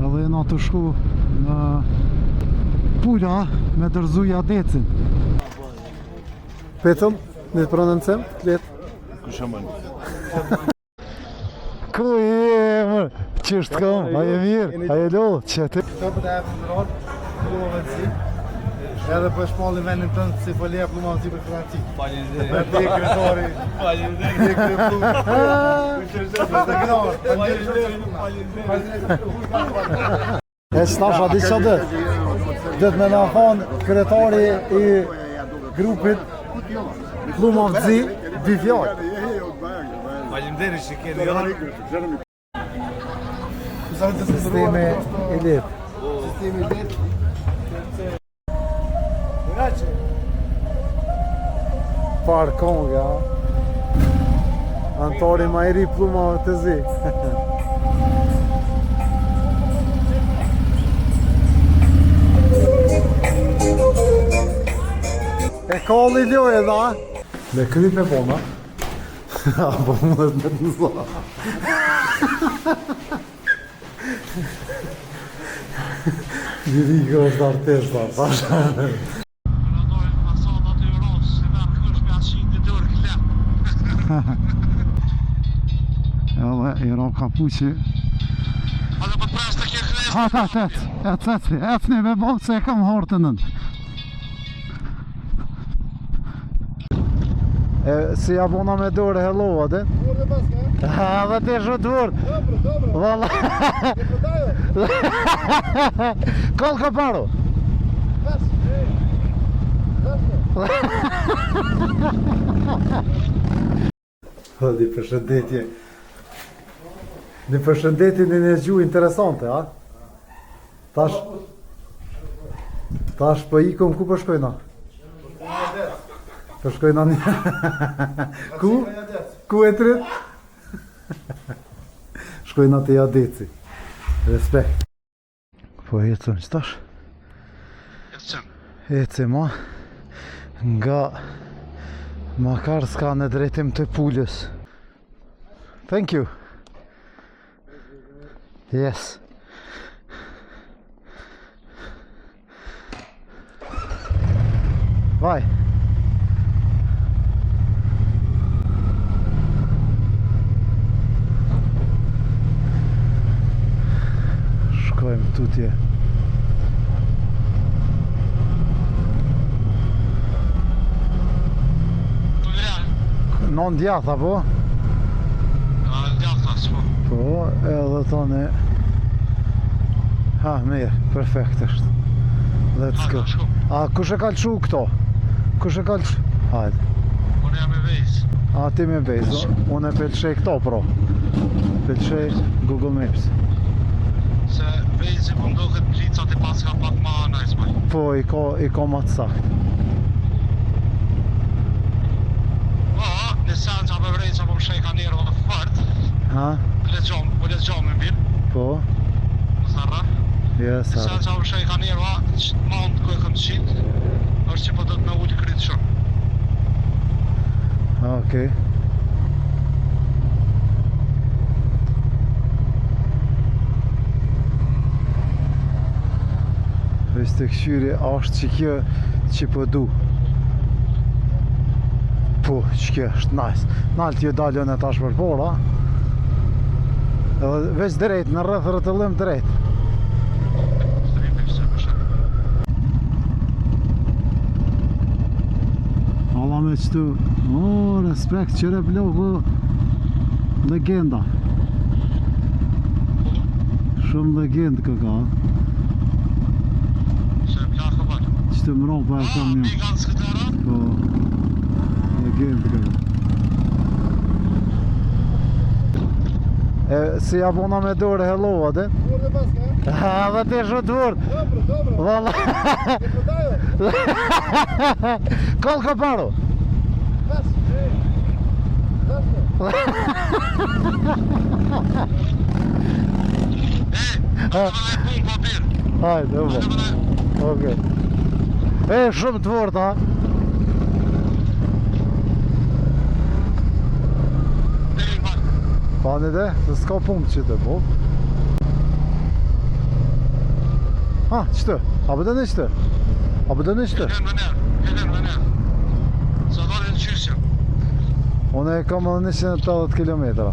Edhe jena të shku në Pula me dërzuja decin. Petëm, në të prononcem, let. Ku je, mër? Qështë kam? A je mirë? A je lodhë? Qëtë? Topët e apë në rrallë, plumave të si. Edhe për shpalli vendin tënë si për leja plumave të si për financi. Faleminderit. Me te kretori. Faleminderit. E që tasha, di që dhe? Dhe me nga thonë kretari i grupit Plumav Zi, 2 fjallë. Faleminderit që keni ardhur. Sistemi i letë. Sistemi i letë. Parë konga. Antari ma i ri Plumave të Zi. E kalli lojë dha. Me kryp e bona. Po më dhe të në zla. Diriko është artista, pasha. Edhe i ro kapuqi. Ecni me bolë se e kam hortënën. Si abona me dore hello, ade? Urde paska, Ha, dhe te shumë të vërë. Dobro. Valla. Koliko paro? Di përshëndetje. Një përshëndetje në një gjuhë interesante, a? Tash për ikom ku përshkojna? Përshkojna një... Ku? Ku e trit? Shkojna të jadeci. Respekt. Po ecëm që tash? Ecëm, a? Nga Makarska në drejtim të Pulës. Thank you. Yes. Vaj. Shkojmë tutje. Non djatha, po? Djatha, s'po. Po, edhe tani... Ha, mirë, perfekt është. Let's go. A, kush e ka lëshu këto? Kush e ka lëshu? Hajde. Unë jam e vejz. A, ti me vejz, unë e pelshej këto, pro. Pelshej Google Maps. Se vejzi po ndohet plicat e pas ka pak ma anajs, maj. Po, i ka ma të sakt. Në sen që apë vrejnë që po më shejka njerë o fërt. Ha? Po le gjomë më birë. Po? Më zarra. Yes, Në sen që apë shejka njerë o mount ku e këm të qitë. është që po do të me ullë krytë shumë. Okej. Veç të këshyri ashtë që kjo që po du. Po, që kjo është nice. Nalë t'ju dalën e tash për pora. Edhe veç drejt, në rrëth rëtëllim drejt. Alla me qëtu. O, respekt, qëre bloku legenda. Shumë legend këka. Qëtë më ronë për e kam një. Po, legend këka. Si abona me dore hello, ade? Urde paska, Ha, dhe ti shumë të vërë. dobro. Valla. Koliko paro? Hajde, ubo. Okej. Shumë të vërë, ha? Pani dhe, se s'ka punë që të po. Ha, qëtë? A për dënë qëtë? A për dënë qëtë? Helen më nërë. Sa dalë në qysja. Unë e kam edhe 180 kilometra.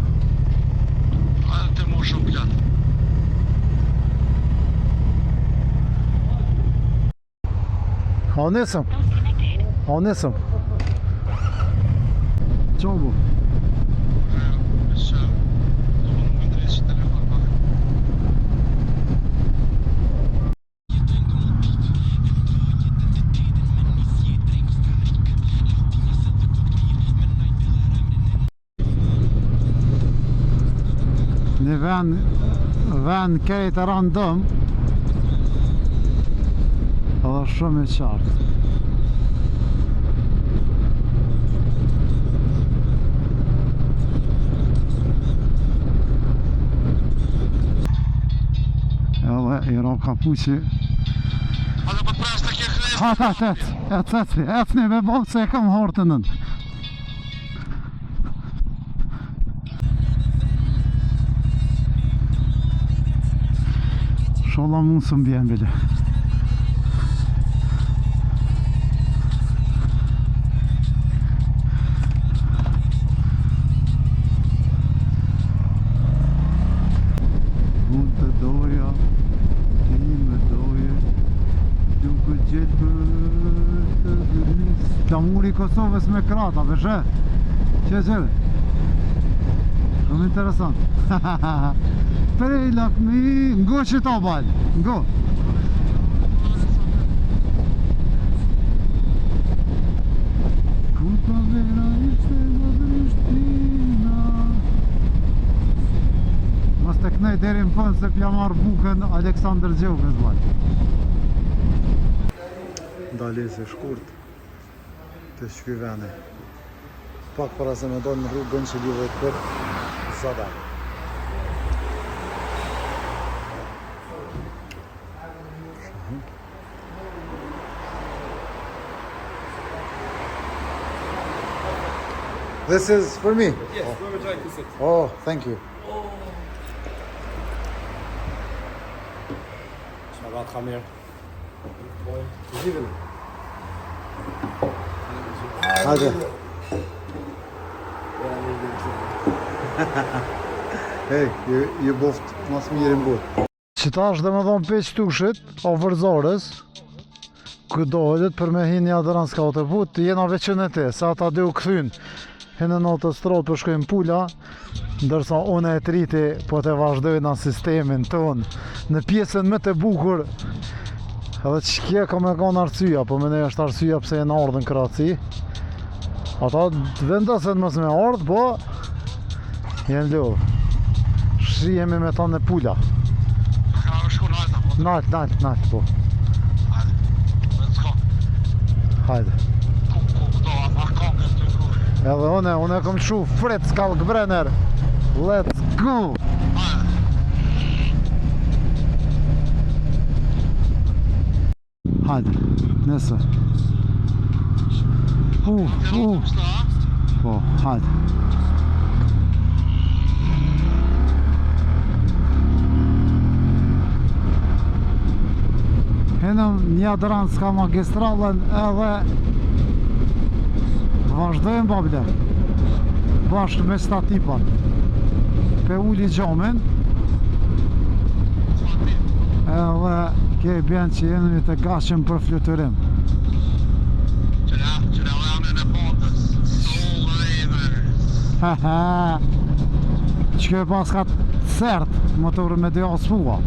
A të mu shumë gjatë. A unë nesëm? A unë nesëm? Qa bu? Nëse më ndrejtë që telefon pak. Një vend kejtë random edhe shumë i qartë. Edhe i ro kapuqi. A dhe për pres të kje kërës? Ha, efni me bolë se e kam hortënën. Sholla mund së mbjen bile. Unë të doja, ti me doje, duke gjithë për të gërnis. Flamuri i Kosovës me krata, vëshe? Qëre? Shumë interesant. Prej lakmi, ngo që ta balë, ngo. Kuta vera ishte më drishtina. Mas të kënej deri në fënë se pja marrë bukën Aleksandr Gjokës balë. Dalesi shkurt të shky vene. Pak para se me dojnë në rrugën që lidhet për Zadar. This is for me? Yes, where would you like to sit? Oh, thank you. Shabat, come here. Hadi. Hey, ju boft mas mirë mbut. Qëta është dhe me dhonë peq tushit, o vërzorës, këdohet për me hinë një adëran s'ka të put, jena veqën e te, sa ata dhe u këthyn, hinë në autostradë për shkojnë pula, ndërsa une e triti po të vazhdojnë në sistemin tonë, në pjesën më të bukur, edhe që kje ka me kanë arsyja, po me ne është arsyja pse jenë ardhën Kraci, ata vendosen mos me ardhë, po jenë lodhë, shrijemi me ta në pula. Ka shku nalta, po. Nalt, po. Hajde, let's go. Hajde. Ku do, a ma kongën të rrugë. Edhe une kom shu Fritz Kalkbrenner. Let's go! Hajde, nëse. Po, hajde. Henëm një adran s'ka magistralen edhe vazhdojmë babile bashkë me statipan pe uli gjomin edhe ke bjen që jenëmi të gashëm për fluturim. Qëra vëjamën e botës, Soul Ravers. Që pas ka sert motorë me dhe asfua.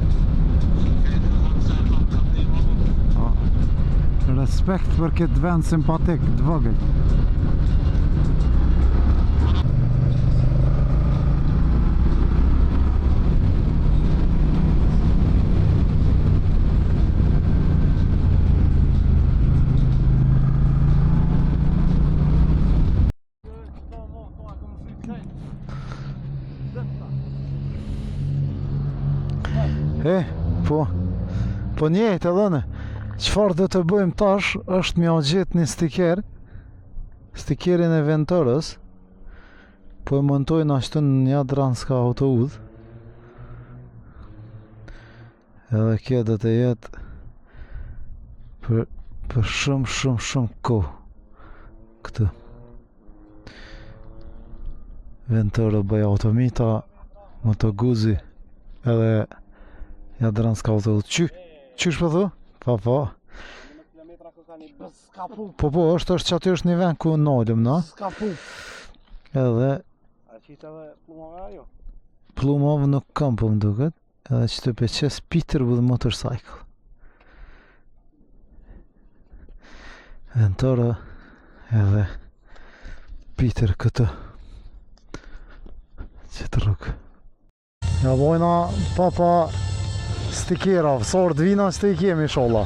Respekt për këtë vend simpatik, të vogël. Po njejtë edhe në qëfar dhe të bëjmë tash është mja gjithë një stikerin e Venturës, po e montojnë ashtu në një dranska autoudh, edhe kjo dhe të jetë për shumë kohë këtë. Ventoro bëj automita, Moto Guzzi, edhe Jadran Scouter. Qysh për thu? Po. Po, është që aty është një vend ku nolëm, no? S'ka pu. Edhe A qita dhe plumave ajo? Plumov nuk kam po më duket, edhe që të peqes Peterwood Motorcycle. Ventoro edhe Peter këtë. Që të rrugë. Ja bojna papa stikera, sort vina së të i kemi sholla.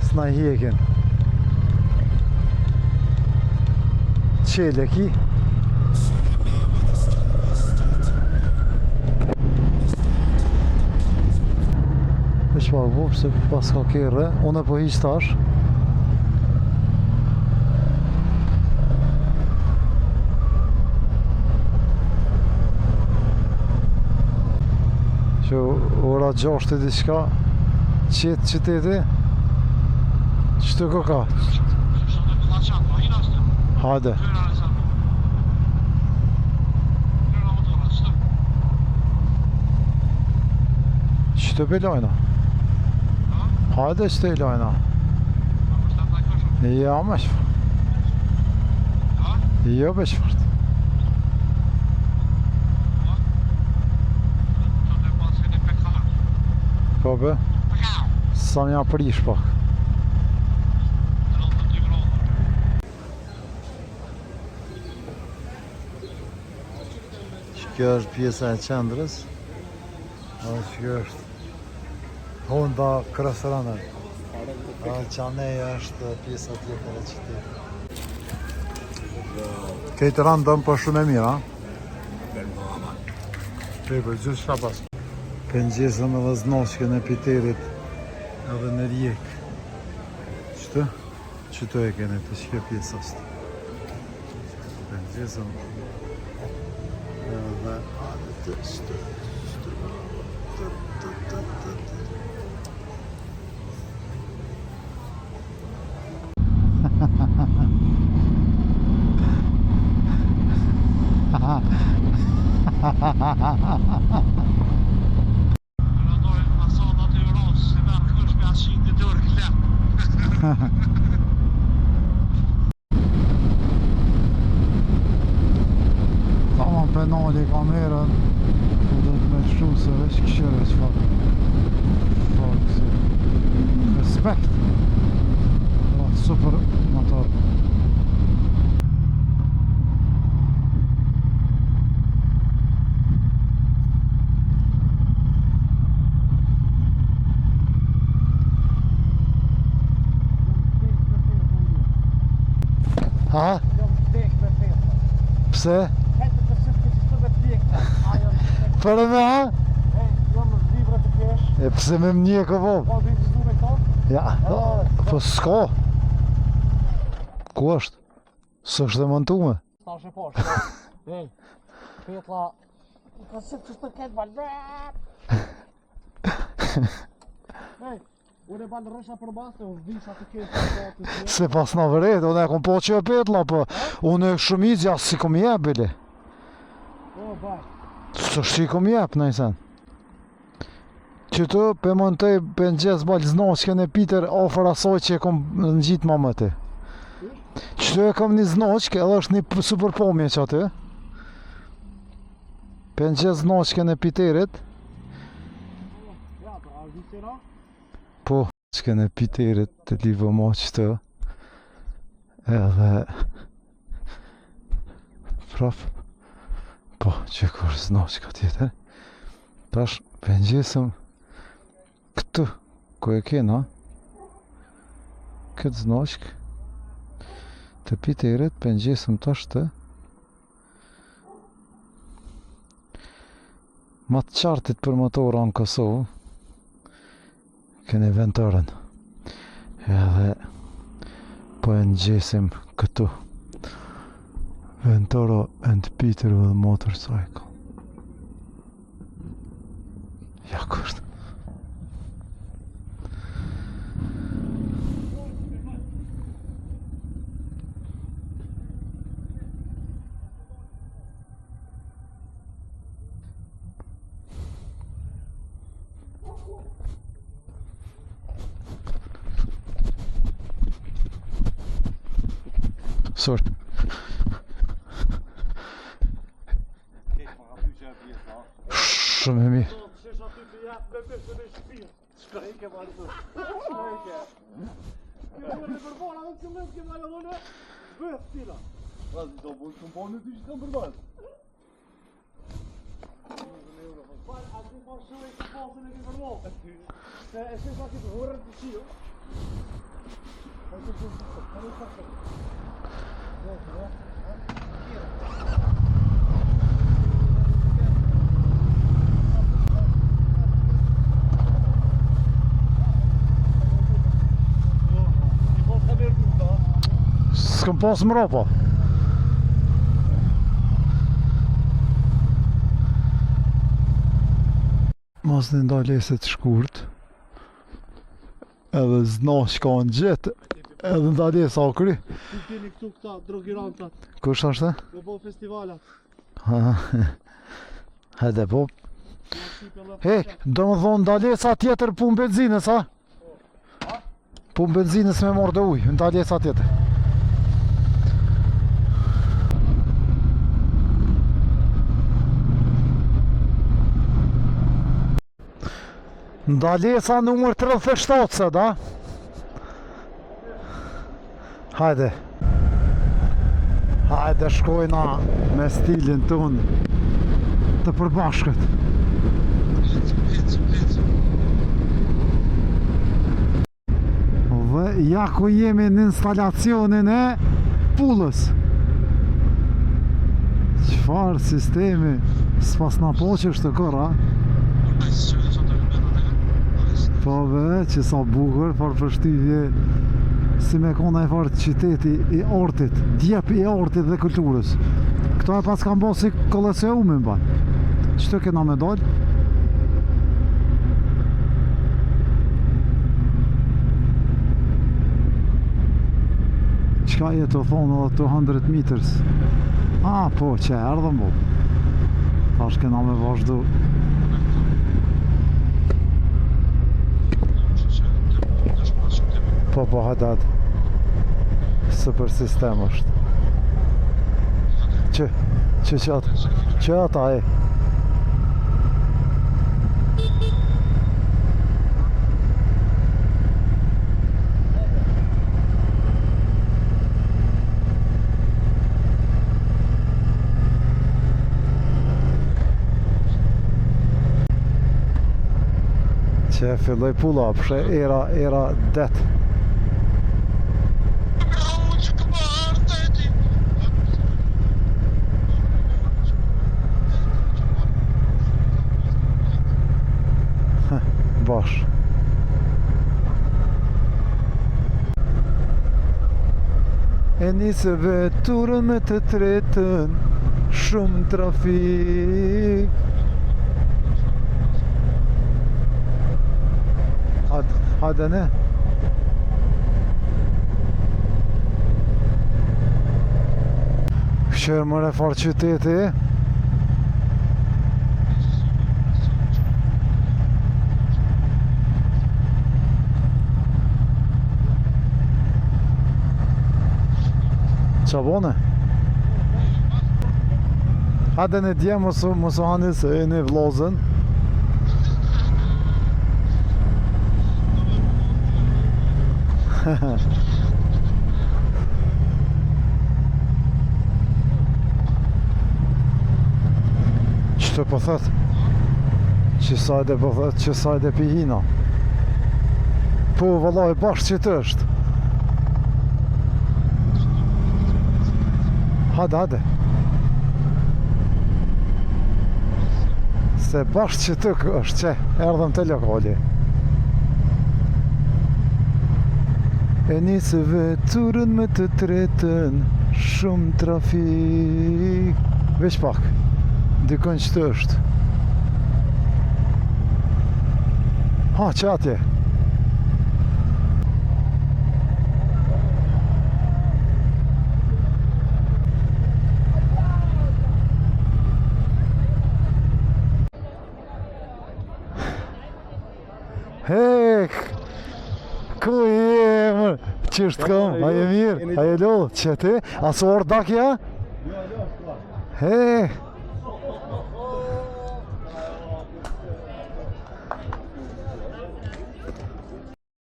S'na i hjekin. Qele ki. Veç pak bu, se pas ka kere, unë po hiq tash. Që ora 6 e diçka, qetë qyteti, qëtë ka? Hajde. Qëtë pëllojna? Hajde qëtë i lojna? Ja, me shfart. Jo, me shfart. Po be? Sa mja prish pak. Kjo është pjesa e qendrës. Kjo është Honda Crossrunner. Qaneja është pjesa tjetër e qytetit. Këtë randëm për shumë e mira. Për gjithë shka pas. Pëngjesëm edhe znoshkën e Piterit edhe në rjek. Qëtë? Qëto e kene të shke pjesë është. Pëngjesëm edhe adë të shtë. Tamam penali kamerën, po do të me shu se veç këshire që fakt si respekt. Super motor. Ha? Pse? Për e me ha? E pse me më një këvo? Ja, po s'ka. Ku është? S'është dhe montume? Stash e poshtë. Ej, petla... Ka se që të ketë balë. Ej, unë e balë rësha për bastë, unë visha të ketë. Se pas në vëret, unë e kom po që e petla, po unë e shumizja si kom jep, bili. O, bashkë. Së shqi kom jep, në i sen. Që të pe montej pe në gjesë balë znoqken e Peter ofër asoj që e kom në gjitë ma më ti. Që të e kom një znoqk, edhe është një super pomje që aty. Pe në gjesë znoqken e Peterit. Ja, për a visera? Po, znoqken e Peterit të livë mo që të. Edhe... Prap. Po, që kur znoqka tjetër. Tash, pe në gjesëm këtë, ku e kena, këtë znoqk, të Peterit, pe në gjesëm tash të, ma të qartit për motora në Kosovë, keni Ventorën, edhe po e në gjesim këtu, Ventoro and Peterwood Motorcycle. Ja kështë. Sorry. Shumë e mirë. S'këm pas më ropa. Mas në ndaleset shkurt, edhe znash ka në gjithë, edhe ndalesa akri. Ti keni këtu këta drogirantat, Kush ashtë? me bo festivalat. Hajde po. He, do më thonë ndalesa tjetër pun benzinës, a? Pun benzinës me morë dhe ujë, ndalesa tjetër. Ndalesa numër 37, se da? Hajde. Hajde shkojna me stilin ton të përbashkët. Dhe ja ku jemi në instalacionin e pullës. Qfar sistemi s'pas na po që është të kërra. Po ve, që sa bukur, farë përshtyvje si me kona e farë qyteti i artit, djep i artit dhe kulturës. Këto e pas kam bo si kolesiumi mba. Qëto kena me dal? Qka je të thonë edhe 200 meters? A, po, që erdhëm bo. Tash kena me vazhdu. Po, hajde. Super sistem është. Që ata e? Që filloj pulla, përse era det. Bash. E nisë veturën me të tretën, shumë trafik. Hajde ne. Shërë mëre farë qyteti. Qa bone? Hajde në dje mësë hanis e në vlozën. Qëtë po thët? Që sajde po thët, që sajde pihina. Po vëllaj bashkë që të është. Hajde. Se bashkë që të është që, erdhëm të lokali. E nisë veturën me të tretën, shumë trafik. Veç pak, dikon që të është. Ha, që atje? Hek! Ku je, më? Qështë kam? A je mirë? A je lo? Që ti? A së orë dakja? He!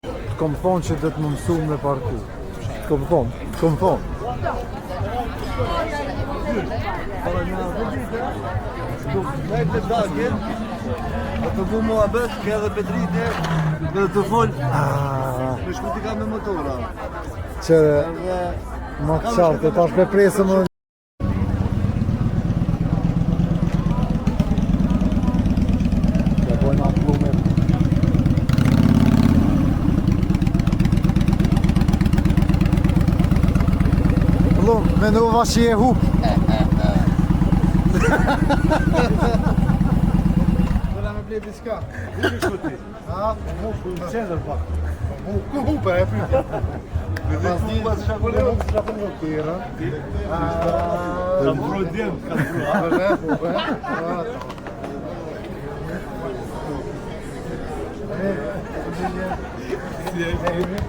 Të kom thonë që dhe të më mësu me parku. Të kom thonë. Të dakin, të bu mua bet, ke edhe Petrite, dhe të fol, me shkuti ka me motora. Qere, ma të qartë, ta shpe presë më... Ja bojnë atë plume. Plume, me në uva që je hup. Dola me blej diska. Ku ke shkuti? Ha? Mu ku në qendër pak. Ku hupe e pytja? Pas di, pas shakole, mu ku shakole në tjera. Kam broj djemë, kam broj.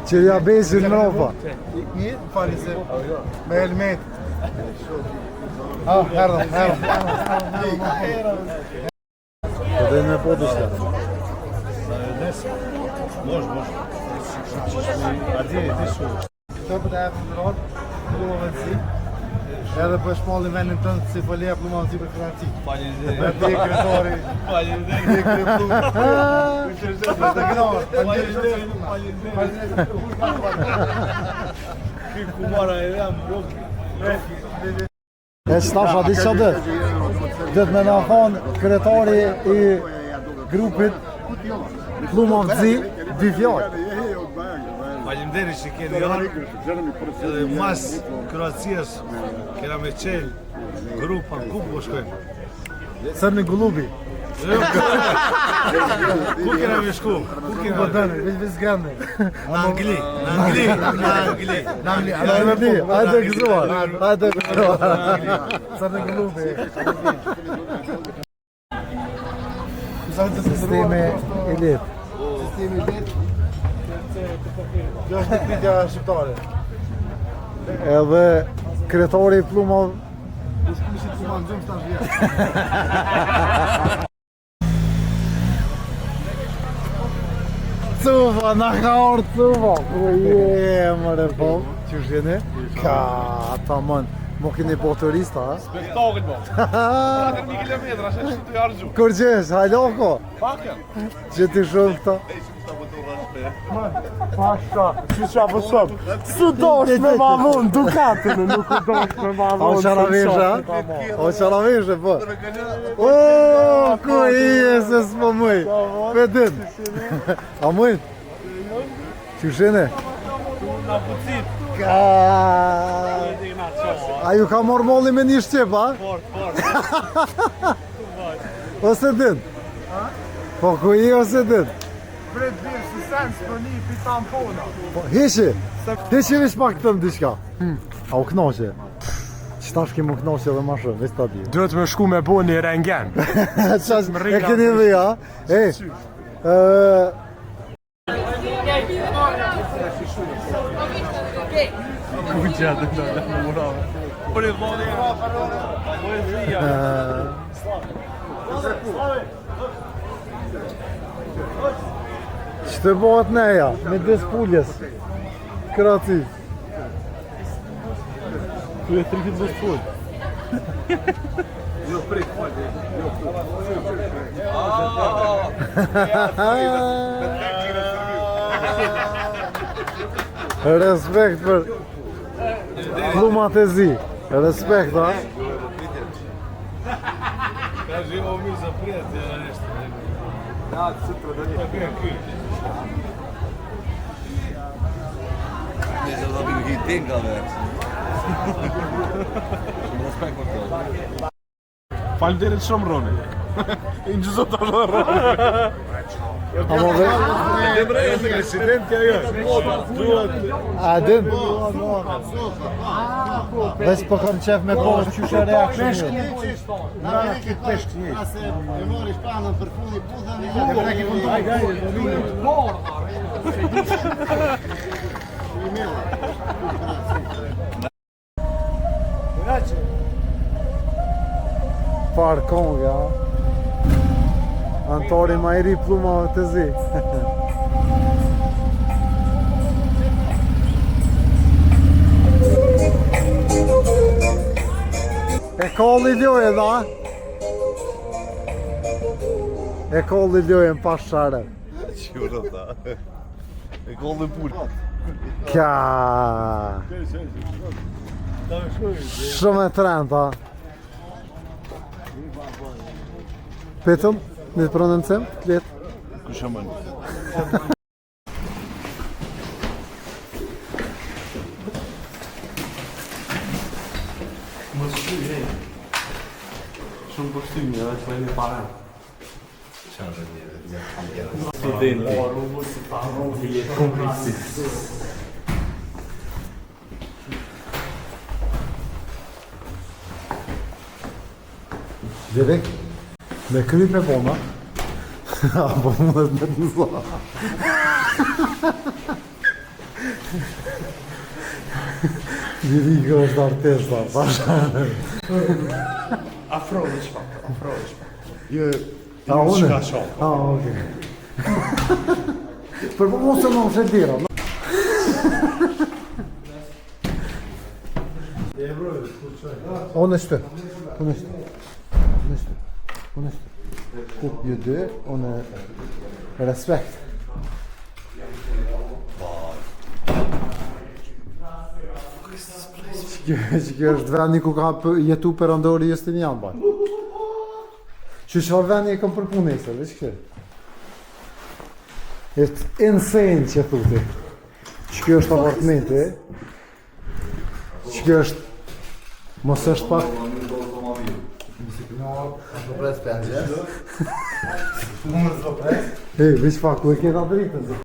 Qërja besin në ropa. Një, fali se me helmet. Erdhëm. Të dhe me po të shka. Mosh. Adi, ti shumë. Këtë për të e për rrot, plumave të si. Edhe për shpallin vendin tënë si fëleja plumave të si për kërati. Faleminderit. Dhe ti kretori. Faleminderit. Ti kre plumë. Ky kumara e jam blok. E që tasha di që dhe? Dhe me nga thonë kretari i grupit Plumov Zi, dy fjallë. Faleminderit që keni ardhur. Edhe mas Kroacias kena me qel grupa ku po shkojmë. Sër në Gulubi. Ku kena me shku? Ku kena me Dënë, vizë gëndë. Në Angli. Hajde gëzuar. Sër në Gulubi. Sistemi elit. Sistemi elit. Kjo është të pyetja shqiptare. Edhe kretari i Plumov Shkushit ku ma në gjëmë shtash vjetë. Cufa, na ka orë cufa. Ku je, mëre po. Që shjeni? Ka, ta mën. Mo keni po turista, ha? Spektakël po. 1 kilometra, ashtu të argju. Kur qesh, hajloko? Pakën. Që ti shumë këta? Pasha, që qa pësëm? Su dosh me ma vonë, Dukatin, nuk u dosh me ma O vonë. qaravishe, ha? O qaravishe, po. O, ku i e se s'po mëj. Pedin. A mëj? Që shene? Na pucit. Ka... A ju ka morë molli me një shqip, ha? Fort. Ose din? Po ku i ose din? Pret bërë së sens për një pi tampona. Po, heqi vish pak tëmë diqka. A u knoqe? Qëtash ki mu knoqe dhe ma shumë, veç ta di. Duhet me shku me bo një rengen. Qash, e keni dhe ja? Por e vodi. Poezia. Që të bëhet neja, me des puljes. Kraci. Tu e 30 vës full. Respekt për plumat e zi. Respekt, ha? Ka zhimo mirë za prijet, ja nështë. Ja, të sëtër dhe një. Nese da bih i tenga veç. Respekt për të. Faleminderit shumë Roni. I në gjëzot të Roni. Apo ve? Presidenti ajo. A din? Veç po kam qef me po qyshe reaction. Ase e mori shpanën për fundi puzën Parkonga. Antori ma i ri plumave të zi. E kolli ljoje da? E kolli ljoje në pas share. Qura ta. E kollë punë. Kja. Shumë e trenta. Petëm, në të prononcem, letë. Kushamën. Shumë përshtymi, edhe të veni para. Direkt, me kryp e bona. Apo mundet me të nëzla. Diriko është artista, pasha. Afrović pak, Afrović pak. A une? A, okej. Për po mos e më më dira. Unë është. Unë është. Unë është. Unë është. Ju dy, unë respekt. Kjo është vendi ku ka jetu perandori Justinian baj. Që çfarë vendi e kam për punë nesër, veç kjo. Është insane që thuti. Që kjo është apartmenti. Që kjo është mos është pak. Veç pak, ku e keta dritën.